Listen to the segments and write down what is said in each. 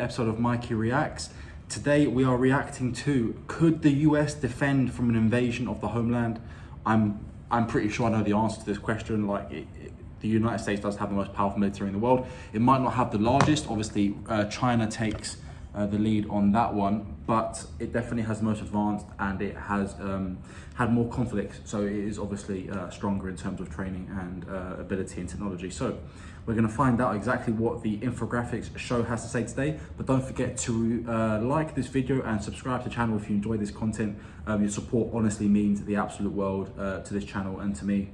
episode of Mikey Reacts. Today we are reacting to, could the US defend from an invasion of the homeland? I'm pretty sure I know the answer to this question. The United States does have the most powerful military in the world. It might not have the largest. Obviously, China takes the lead on that one, but it definitely has the most advanced, and it has had more conflicts. So it is obviously stronger in terms of training and ability and technology. So we're going to find out exactly what the infographics show has to say today. But don't forget to like this video and subscribe to the channel if you enjoy this content. Your support honestly means the absolute world to this channel and to me.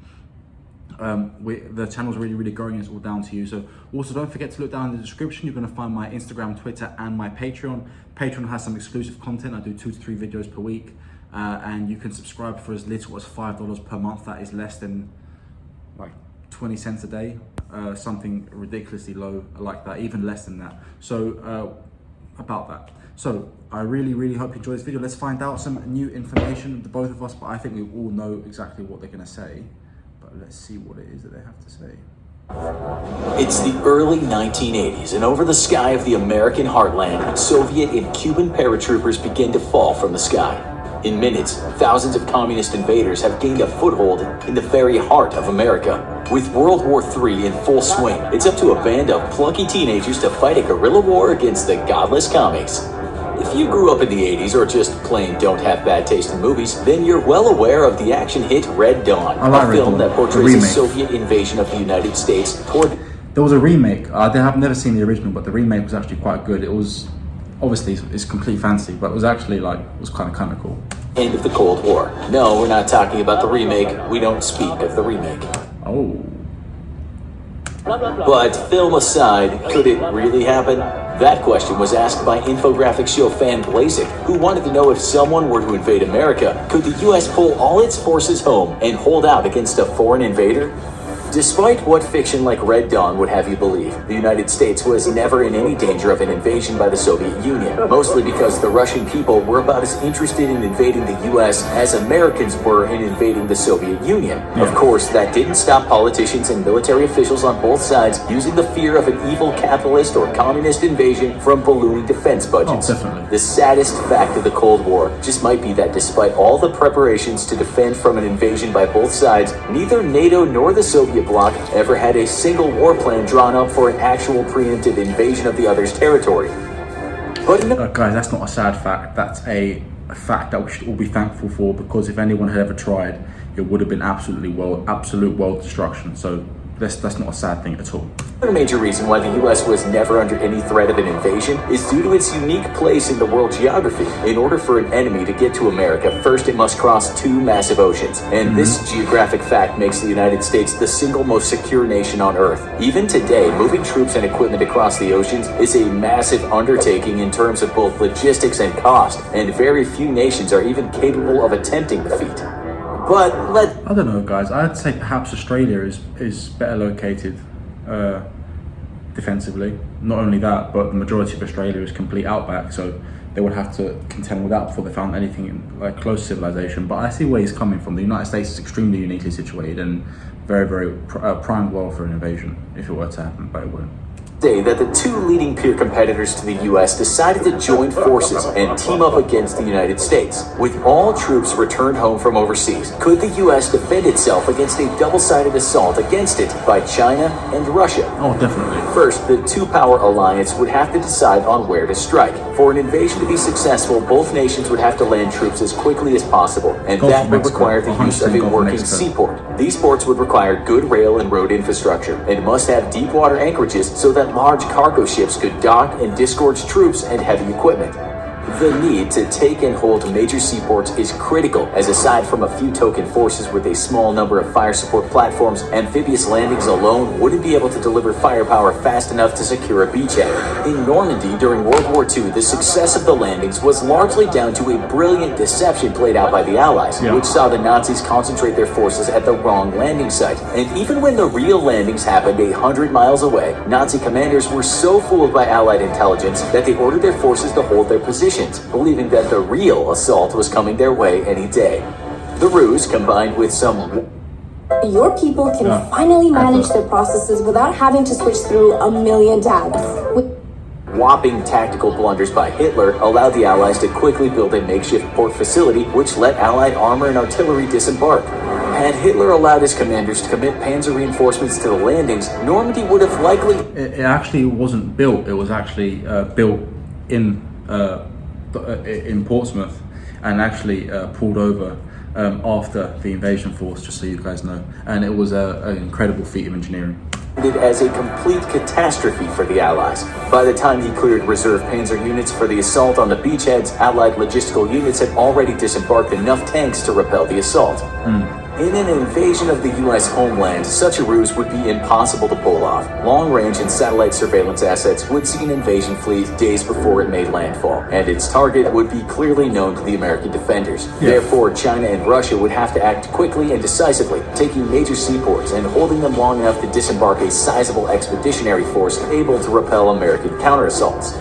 The channel's really growing. It's all down to you. So also don't forget to look down in the description. You're going to find my Instagram, Twitter, and my Patreon. Patreon has some exclusive content. I do 2 to 3 videos per week, and you can subscribe for as little as $5 per month. That is less than like 20 cents a day, something ridiculously low like that, even less than that. So about that. So I really hope you enjoy this video. Let's find out some new information, the both of us, but I think we all know exactly what they're going to say. But let's see what it is that they have to say. It's the early 1980s, and over the sky of the American heartland, Soviet and Cuban paratroopers begin to fall from the sky. In minutes, thousands of communist invaders have gained a foothold in the very heart of America. With World War III in full swing, it's up to a band of plucky teenagers to fight a guerrilla war against the godless commies. If you grew up in the 80s or just plain don't have bad taste in movies, then you're well aware of the action hit Red Dawn, a film that portrays a Soviet invasion of the United States toward... There was a remake. I've never seen the original, but the remake was actually quite good. It was, obviously, it's complete fantasy, but it was actually it was kind of cool. End of the Cold War. No, we're not talking about the remake. We don't speak of the remake. Oh. But film aside, could it really happen? That question was asked by infographic show fan Blazik, who wanted to know if someone were to invade America, could the US pull all its forces home and hold out against a foreign invader? Despite what fiction like Red Dawn would have you believe, the United States was never in any danger of an invasion by the Soviet Union, mostly because the Russian people were about as interested in invading the US as Americans were in invading the Soviet Union. Of course, that didn't stop politicians and military officials on both sides using the fear of an evil capitalist or communist invasion from ballooning defense budgets. Oh, definitely. The saddest fact of the Cold War just might be that despite all the preparations to defend from an invasion by both sides, neither NATO nor the Soviet bloc ever had a single war plan drawn up for an actual preemptive invasion of the other's territory. But guys, that's not a sad fact. That's a fact that we should all be thankful for, because if anyone had ever tried, it would have been absolute world destruction. So that's not a sad thing at all. Another major reason why the US was never under any threat of an invasion is due to its unique place in the world geography. In order for an enemy to get to America, first it must cross 2 massive oceans. And this geographic fact makes the United States the single most secure nation on Earth. Even today, moving troops and equipment across the oceans is a massive undertaking in terms of both logistics and cost, and very few nations are even capable of attempting the feat. But I don't know, guys. I'd say perhaps Australia is better located defensively. Not only that, but the majority of Australia is complete outback, so they would have to contend with that before they found anything in close civilization. But I see where he's coming from. The United States is extremely uniquely situated and very primed well for an invasion if it were to happen, but it wouldn't. Day that the 2 leading peer competitors to the US decided to join forces and team up against the United States. With all troops returned home from overseas, could the US defend itself against a double-sided assault against it by China and Russia? Oh, definitely. First, the 2-power alliance would have to decide on where to strike. For an invasion to be successful, both nations would have to land troops as quickly as possible, and that would require the use of a working seaport. These ports would require good rail and road infrastructure, and must have deep water anchorages so that large cargo ships could dock and disgorge troops and heavy equipment. The need to take and hold major seaports is critical, as aside from a few token forces with a small number of fire support platforms, amphibious landings alone wouldn't be able to deliver firepower fast enough to secure a beachhead. In Normandy during World War II, the success of the landings was largely down to a brilliant deception played out by the Allies, which saw the Nazis concentrate their forces at the wrong landing site. And even when the real landings happened 100 miles away, Nazi commanders were so fooled by Allied intelligence that they ordered their forces to hold their positions, believing that the real assault was coming their way any day. The ruse, combined with some... Your people can finally manage their processes without having to switch through a million tabs. whopping tactical blunders by Hitler allowed the Allies to quickly build a makeshift port facility which let Allied armor and artillery disembark. Had Hitler allowed his commanders to commit panzer reinforcements to the landings, Normandy would have likely... It actually wasn't built. It was actually built in Portsmouth and actually pulled over after the invasion force, just so you guys know. And it was an incredible feat of engineering. As a complete catastrophe for the Allies. By the time he cleared reserve panzer units for the assault on the beachheads, Allied logistical units had already disembarked enough tanks to repel the assault. In an invasion of the U.S. homeland, such a ruse would be impossible to pull off. Long-range and satellite surveillance assets would see an invasion fleet days before it made landfall, and its target would be clearly known to the American defenders. Therefore, China and Russia would have to act quickly and decisively, taking major seaports and holding them long enough to disembark a sizable expeditionary force able to repel American counter-assaults.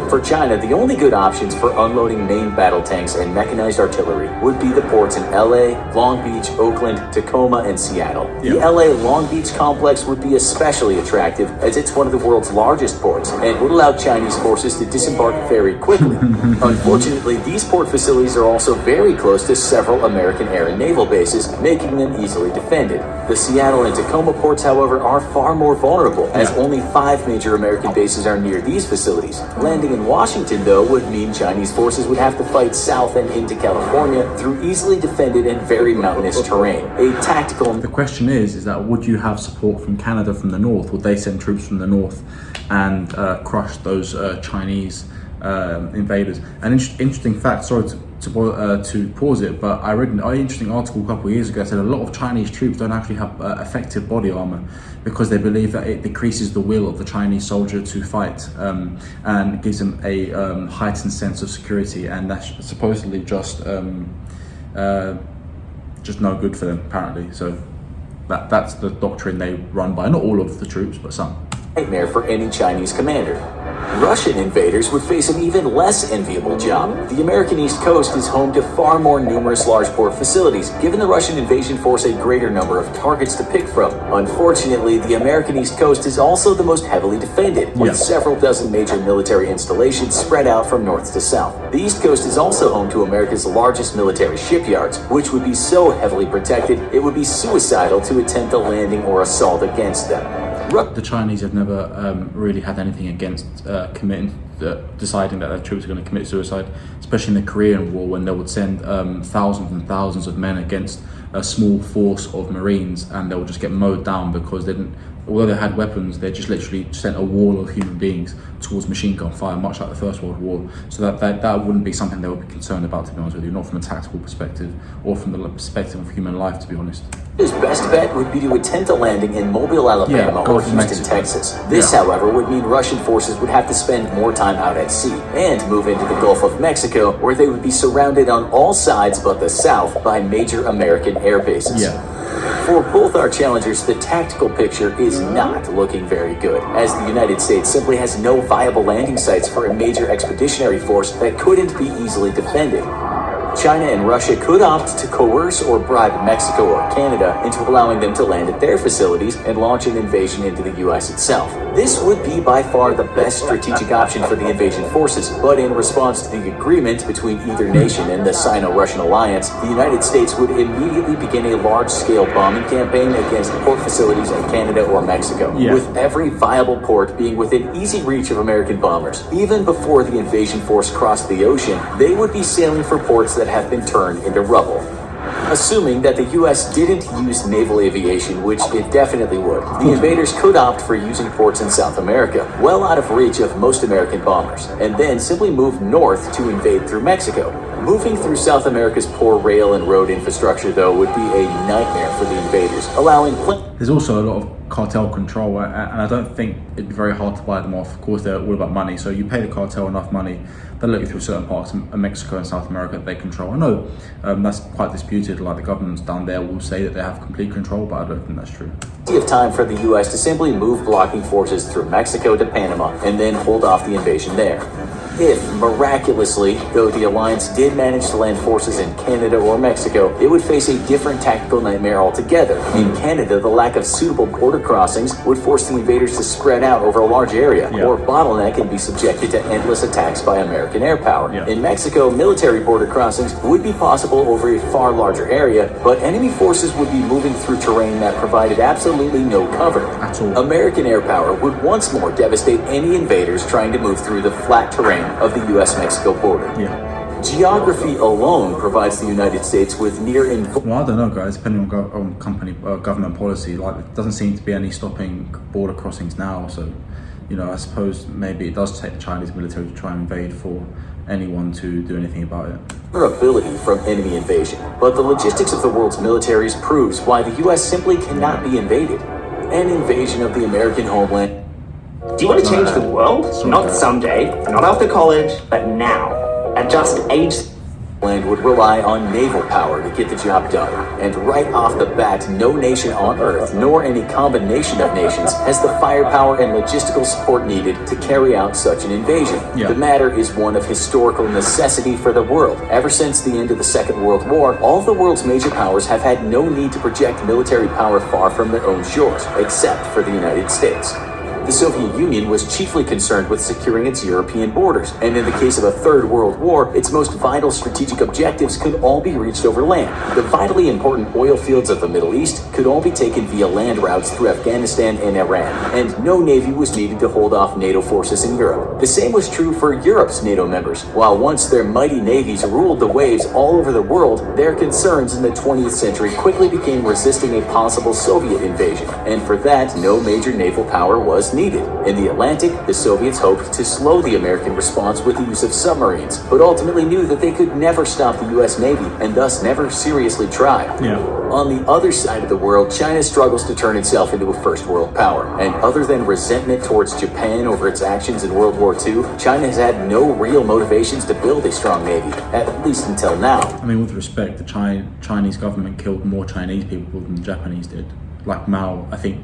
For China, the only good options for unloading main battle tanks and mechanized artillery would be the ports in LA, Long Beach, Oakland, Tacoma, and Seattle. The LA Long Beach complex would be especially attractive as it's one of the world's largest ports and would allow Chinese forces to disembark very quickly. Unfortunately, these port facilities are also very close to several American air and naval bases, making them easily defended. The Seattle and Tacoma ports, however, are far more vulnerable, as only 5 major American bases are near these facilities. Landing in Washington, though, would mean Chinese forces would have to fight south and into California through easily defended and very mountainous terrain. A tactical... The question is that would you have support from Canada from the north? Would they send troops from the north and crush those Chinese invaders? An interesting fact, sorry to pause it, but I read an interesting article a couple of years ago that said a lot of Chinese troops don't actually have effective body armor because they believe that it decreases the will of the Chinese soldier to fight and gives them a heightened sense of security, and that's supposedly just no good for them, apparently. So that's the doctrine they run by. Not all of the troops, but some. Nightmare for any Chinese commander. Russian invaders would face an even less enviable job. The American East Coast is home to far more numerous large port facilities, giving the Russian invasion force a greater number of targets to pick from. Unfortunately, the American East Coast is also the most heavily defended, with several dozen major military installations spread out from north to south. The East Coast is also home to America's largest military shipyards, which would be so heavily protected, it would be suicidal to attempt a landing or assault against them. The Chinese have never really had anything against deciding that their troops are going to commit suicide, especially in the Korean War when they would send thousands and thousands of men against a small force of Marines, and they would just get mowed down because they didn't. Although they had weapons, they just literally sent a wall of human beings towards machine gun fire, much like the First World War. So that wouldn't be something they would be concerned about, to be honest with you, not from a tactical perspective or from the perspective of human life, to be honest. His best bet would be to attempt a landing in Mobile, Alabama, or Houston, Texas. This, however, would mean Russian forces would have to spend more time out at sea and move into the Gulf of Mexico, where they would be surrounded on all sides but the south by major American air bases. For both our challengers, the tactical picture is not looking very good, as the United States simply has no viable landing sites for a major expeditionary force that couldn't be easily defended. China and Russia could opt to coerce or bribe Mexico or Canada into allowing them to land at their facilities and launch an invasion into the U.S. itself. This would be by far the best strategic option for the invasion forces, but in response to the agreement between either nation and the Sino-Russian alliance, the United States would immediately begin a large-scale bombing campaign against port facilities in Canada or Mexico, with every viable port being within easy reach of American bombers. Even before the invasion force crossed the ocean, they would be sailing for ports that have been turned into rubble. Assuming that the U.S. didn't use naval aviation, which it definitely would, the invaders could opt for using ports in South America, well out of reach of most American bombers, and then simply move north to invade through Mexico. Moving through South America's poor rail and road infrastructure, though, would be a nightmare for the invaders, allowing... There's also a lot of cartel control, and I don't think it'd be very hard to buy them off. Of course, they're all about money, so you pay the cartel enough money, they'll let you through certain parts of Mexico and South America that they control. I know that's quite disputed, like the governments down there will say that they have complete control, but I don't think that's true. Of time for the U.S. to simply move blocking forces through Mexico to Panama and then hold off the invasion there. If, miraculously, though the alliance did manage to land forces in Canada or Mexico, it would face a different tactical nightmare altogether. In Canada, the lack of suitable border crossings would force the invaders to spread out over a large area, or bottleneck and be subjected to endless attacks by American air power. In Mexico, military border crossings would be possible over a far larger area, but enemy forces would be moving through terrain that provided absolutely no cover. At all. American air power would once more devastate any invaders trying to move through the flat terrain of the US-Mexico border. Geography alone provides the United States with near Well, I don't know, guys. Depending on government policy, like it doesn't seem to be any stopping border crossings now. So, you know, I suppose maybe it does take the Chinese military to try and invade for anyone to do anything about it. Vulnerability from enemy invasion, but the logistics of the world's militaries proves why the US simply cannot be invaded. An invasion of the American homeland. Do you want to change the world? Not someday, not after college, but now. At just age... Land would rely on naval power to get the job done. And right off the bat, no nation on Earth, nor any combination of nations, has the firepower and logistical support needed to carry out such an invasion. The matter is one of historical necessity for the world. Ever since the end of the Second World War, all of the world's major powers have had no need to project military power far from their own shores, except for the United States. The Soviet Union was chiefly concerned with securing its European borders, and in the case of a Third World War, its most vital strategic objectives could all be reached over land. The vitally important oil fields of the Middle East could all be taken via land routes through Afghanistan and Iran, and no navy was needed to hold off NATO forces in Europe. The same was true for Europe's NATO members. While once their mighty navies ruled the waves all over the world, their concerns in the 20th century quickly became resisting a possible Soviet invasion, and for that, no major naval power was needed. In the Atlantic, the Soviets hoped to slow the American response with the use of submarines, but ultimately knew that they could never stop the US Navy, and thus never seriously tried. On the other side of the world, China struggles to turn itself into a first world power, and other than resentment towards Japan over its actions in World War II, China has had no real motivations to build a strong navy, at least until now. I mean, with respect, the Chinese government killed more Chinese people than the Japanese did. Like Mao, I think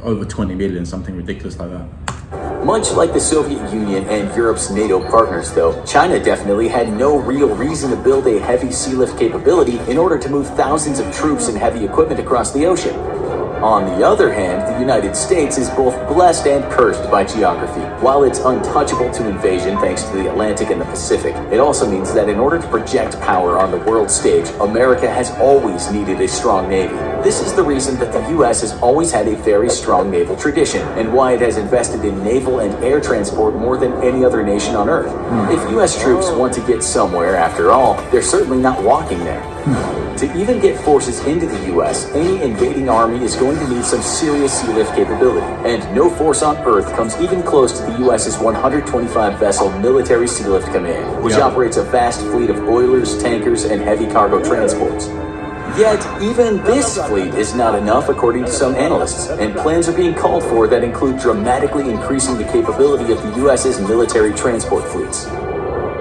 over 20 million, something ridiculous like that. Much like the Soviet Union and Europe's NATO partners, though, China definitely had no real reason to build a heavy sea lift capability in order to move thousands of troops and heavy equipment across the ocean. On the other hand, the United States is both blessed and cursed by geography. While it's untouchable to invasion thanks to the Atlantic and the Pacific, it also means that in order to project power on the world stage, America has always needed a strong navy. This is the reason that the US has always had a very strong naval tradition, and why it has invested in naval and air transport more than any other nation on Earth. If US troops want to get somewhere, after all, they're certainly not walking there. To even get forces into the US, any invading army is going to need some serious sea lift capability, and no force on Earth comes even close to the US's 125-vessel military sea lift command, which operates a vast fleet of oilers, tankers, and heavy cargo transports. Yet, even this fleet is not enough according to some analysts, and plans are being called for that include dramatically increasing the capability of the US's military transport fleets.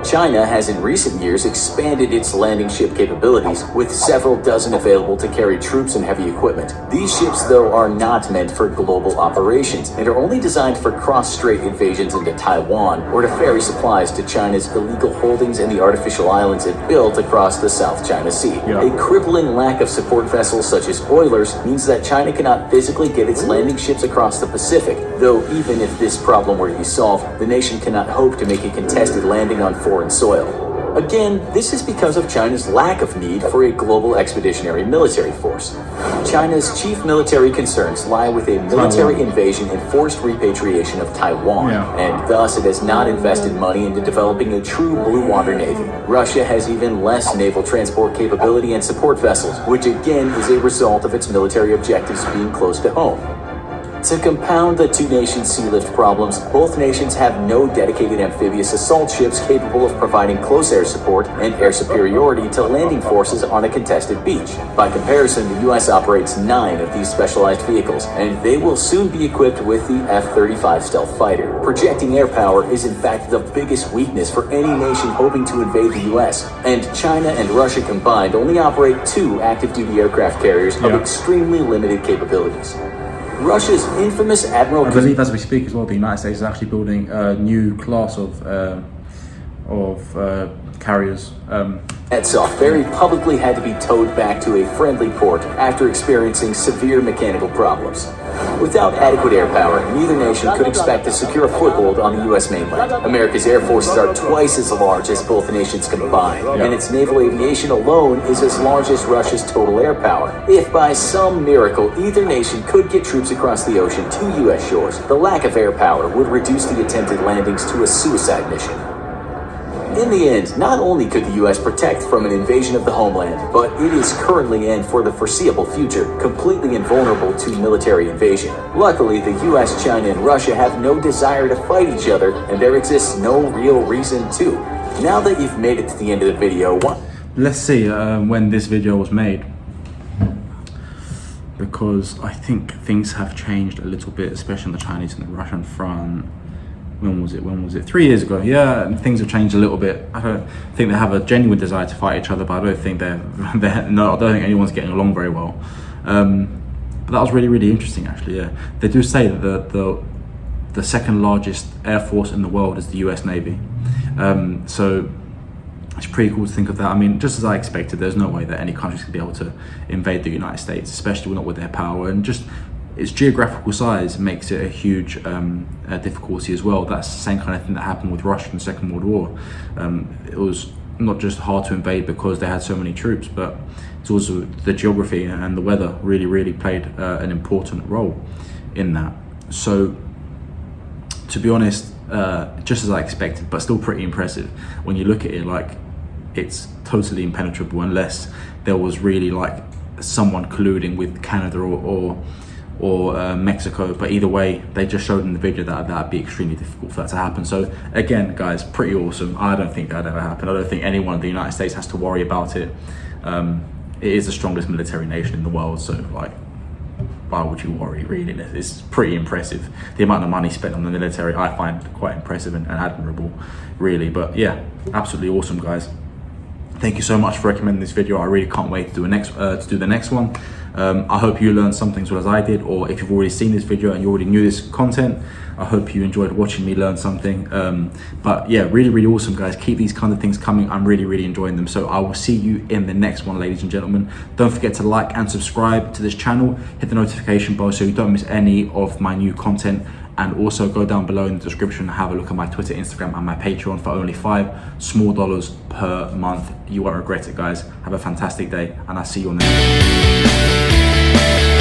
China has in recent years expanded its landing ship capabilities, with several dozen available to carry troops and heavy equipment. These ships, though, are not meant for global operations, and are only designed for cross-strait invasions into Taiwan, or to ferry supplies to China's illegal holdings in the artificial islands it built across the South China Sea. A crippling lack of support vessels such as oilers means that China cannot physically get its landing ships across the Pacific, though even if this problem were to be solved, the nation cannot hope to make a contested landing on foreign soil. Again, this is because of China's lack of need for a global expeditionary military force. China's chief military concerns lie with a military invasion and forced repatriation of Taiwan, and thus it has not invested money into developing a true blue water navy. Russia has even less naval transport capability and support vessels, which again is a result of its military objectives being close to home. To compound the two nations' sea lift problems, both nations have no dedicated amphibious assault ships capable of providing close air support and air superiority to landing forces on a contested beach. By comparison, the US operates 9 of these specialized vehicles, and they will soon be equipped with the F-35 stealth fighter. Projecting air power is in fact the biggest weakness for any nation hoping to invade the US, and China and Russia combined only operate 2 active-duty aircraft carriers of extremely limited capabilities. Russia's infamous Admiral... I believe as we speak as well, the United States is actually building a new class of carriers. Etzoff very publicly had to be towed back to a friendly port after experiencing severe mechanical problems. Without adequate air power, neither nation could expect to secure a foothold on the U.S. mainland. America's air forces are twice as large as both nations combined, and its naval aviation alone is as large as Russia's total air power. If by some miracle either nation could get troops across the ocean to U.S. shores, the lack of air power would reduce the attempted landings to a suicide mission. In the end, not only could the U.S. protect from an invasion of the homeland, but it is currently and for the foreseeable future completely invulnerable to military invasion. Luckily, the U.S., China, and Russia have no desire to fight each other, and there exists no real reason to. Now that you've made it to the end of the video, let's see when this video was made, because I think things have changed a little bit, especially on the Chinese and the Russian front. When was it? 3 years ago. Yeah, things have changed a little bit. I don't think they have a genuine desire to fight each other, but I don't think I don't think anyone's getting along very well. But that was really, really interesting, actually. Yeah, they do say that the second largest air force in the world is the U.S. Navy. So it's pretty cool to think of that. I mean, just as I expected, there's no way that any country's gonna be able to invade the United States, especially not with their power, and just its geographical size makes it a huge difficulty as well. That's the same kind of thing that happened with Russia in the Second World War. It was not just hard to invade because they had so many troops, but it's also the geography and the weather really played an important role in that. So, to be honest, just as I expected, but still pretty impressive. When you look at it, like, it's totally impenetrable unless there was really like someone colluding with Canada or Mexico, but either way, they just showed in the video that that'd be extremely difficult for that to happen. So again, guys, pretty awesome. I don't think that'd ever happen. I don't think anyone in the United States has to worry about it. It is the strongest military nation in the world, so like, why would you worry, really? It's pretty impressive. The amount of money spent on the military, I find quite impressive and admirable, really. But yeah, absolutely awesome, guys. Thank you so much for recommending this video. I really can't wait to do the next one. I hope you learned something as well as I did, or if you've already seen this video and you already knew this content, I hope you enjoyed watching me learn something. But yeah, really awesome, guys. Keep these kind of things coming. I'm really enjoying them. So I will see you in the next one, ladies and gentlemen. Don't forget to like and subscribe to this channel. Hit the notification bell so you don't miss any of my new content. And also go down below in the description and have a look at my Twitter, Instagram, and my Patreon for only $5 small per month. You won't regret it, guys. Have a fantastic day, and I'll see you on the next one.